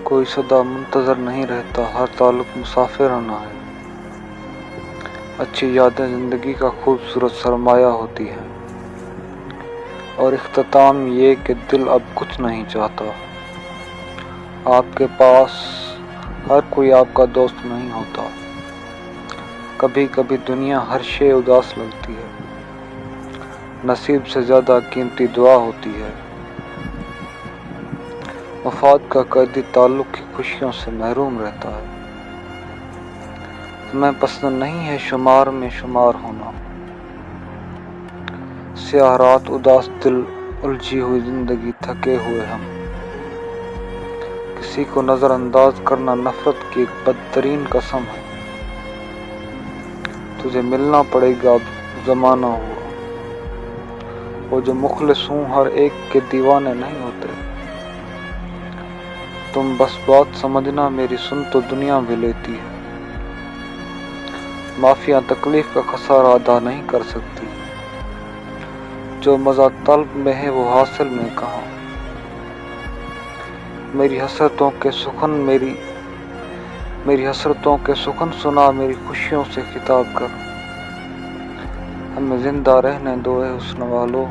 کوئی سدا منتظر نہیں رہتا، ہر تعلق مسافر ہونا ہے۔ اچھی یادیں زندگی کا خوبصورت سرمایہ ہوتی ہیں، اور اختتام یہ کہ دل اب کچھ نہیں چاہتا۔ آپ کے پاس ہر کوئی آپ کا دوست نہیں ہوتا۔ کبھی کبھی دنیا ہر شے اداس لگتی ہے، نصیب سے زیادہ قیمتی دعا ہوتی ہے۔ مفاد کا قیدی تعلق کی خوشیوں سے محروم رہتا ہے۔ ہمیں پسند نہیں ہے شمار میں شمار ہونا، سیاہ رات اداس دل، الجھی ہوئی زندگی، تھکے ہوئے ہم۔ کسی کو نظر انداز کرنا نفرت کی ایک بدترین قسم ہے۔ تجھے ملنا پڑے گا اب زمانہ ہوا۔ وہ جو مخلص ہوں ہر ایک کے دیوانے نہیں ہوتے۔ تم بس بات سمجھنا میری، سن تو دنیا بھی لیتی ہے۔ معافیاں تکلیف کا خسارہ ادا نہیں کر سکتی، جو مزہ طلب میں ہے وہ حاصل میں کہاں۔ میری حسرتوں کے سخن سنا، میری خوشیوں سے خطاب کر۔ ہمیں زندہ رہنے دو اے حسن والو،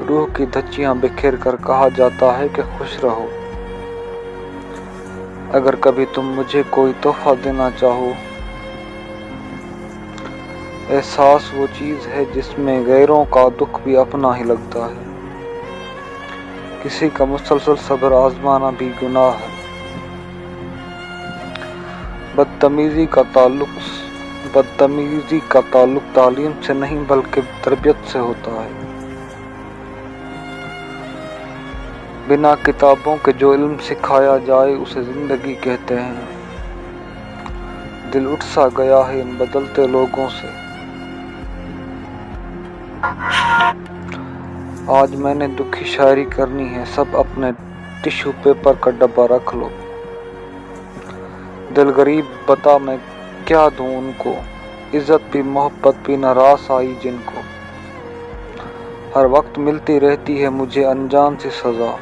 روح کی دھچیاں بکھیر کر کہا جاتا ہے کہ خوش رہو۔ اگر کبھی تم مجھے کوئی تحفہ دینا چاہو، احساس وہ چیز ہے جس میں غیروں کا دکھ بھی اپنا ہی لگتا ہے۔ کسی کا مسلسل صبر آزمانا بھی گناہ ہے۔ بدتمیزی کا تعلق تعلیم سے نہیں بلکہ تربیت سے ہوتا ہے۔ بنا کتابوں کے جو علم سکھایا جائے اسے زندگی کہتے ہیں۔ دل اٹھ سا گیا ہے ان بدلتے لوگوں سے۔ آج میں نے دکھی شاعری کرنی ہے، سب اپنے ٹشو پیپر کا ڈبہ رکھ لو۔ دل غریب بتا میں کیا دوں ان کو، عزت بھی محبت بھی نہ راس آئی جن کو۔ ہر وقت ملتی رہتی ہے مجھے انجان سی سزا،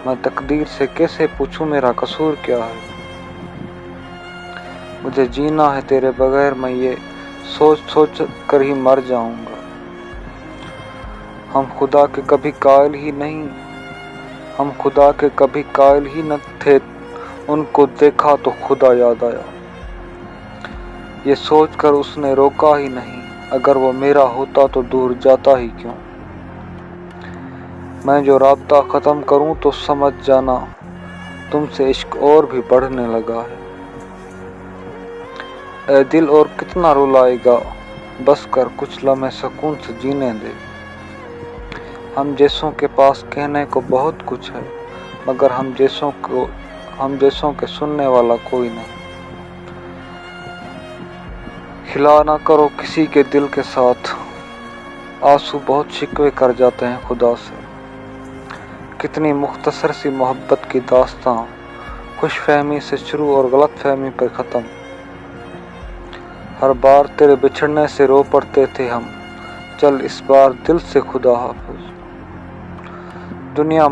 میں تقدیر سے کیسے پوچھوں میرا قصور کیا ہے۔ مجھے جینا ہے تیرے بغیر، میں یہ سوچ سوچ کر ہی مر جاؤں گا۔ ہم خدا کے کبھی قائل ہی نہ تھے، ان کو دیکھا تو خدا یاد آیا۔ یہ سوچ کر اس نے روکا ہی نہیں، اگر وہ میرا ہوتا تو دور جاتا ہی کیوں۔ میں جو رابطہ ختم کروں تو سمجھ جانا تم سے عشق اور بھی بڑھنے لگا ہے۔ اے دل اور کتنا رلائے گا، بس کر کچھ لمحے سکون سے جینے دے۔ ہم جیسوں کے پاس کہنے کو بہت کچھ ہے، مگر ہم جیسوں کے سننے والا کوئی نہیں۔ کھلا نہ کرو کسی کے دل کے ساتھ، آنسو بہت شکوے کر جاتے ہیں خدا سے۔ کتنی مختصر سی محبت کی داستاں، خوش فہمی سے شروع اور غلط فہمی پر ختم۔ ہر بار تیرے بچھڑنے سے رو پڑتے تھے ہم، چل اس بار دل سے خدا حافظ۔ دنیا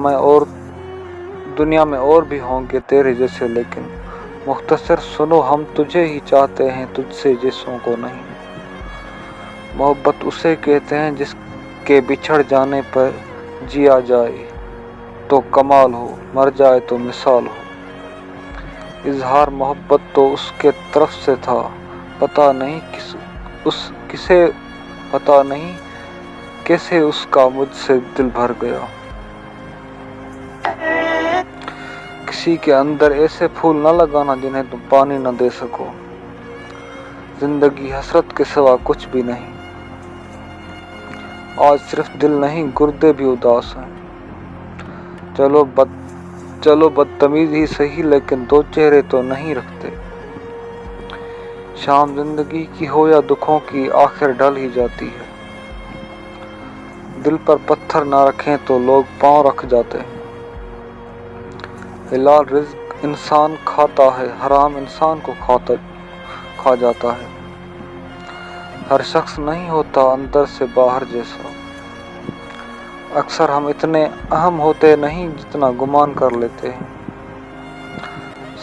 میں اور بھی ہوں گے تیرے جیسے، لیکن مختصر سنو ہم تجھے ہی چاہتے ہیں، تجھ سے جیسوں کو نہیں۔ محبت اسے کہتے ہیں جس کے بچھڑ جانے پر جیا جائے تو کمال ہو، مر جائے تو مثال ہو۔ اظہار محبت تو اس کے طرف سے تھا، پتہ نہیں کیسے اس کا مجھ سے دل بھر گیا۔ کسی کے اندر ایسے پھول نہ لگانا جنہیں تم پانی نہ دے سکو۔ زندگی حسرت کے سوا کچھ بھی نہیں۔ آج صرف دل نہیں گردے بھی اداس ہیں۔ چلو بدتمیز ہی صحیح، لیکن دو چہرے تو نہیں رکھتے۔ شام زندگی کی ہو یا دکھوں کی، آخر ڈل ہی جاتی ہے۔ دل پر پتھر نہ رکھیں تو لوگ پاؤں رکھ جاتے ہیں۔ حلال رزق انسان کھاتا ہے، حرام انسان کو کھا جاتا ہے۔ ہر شخص نہیں ہوتا اندر سے باہر جیسا۔ اکثر ہم اتنے اہم ہوتے نہیں جتنا گمان کر لیتے ہیں۔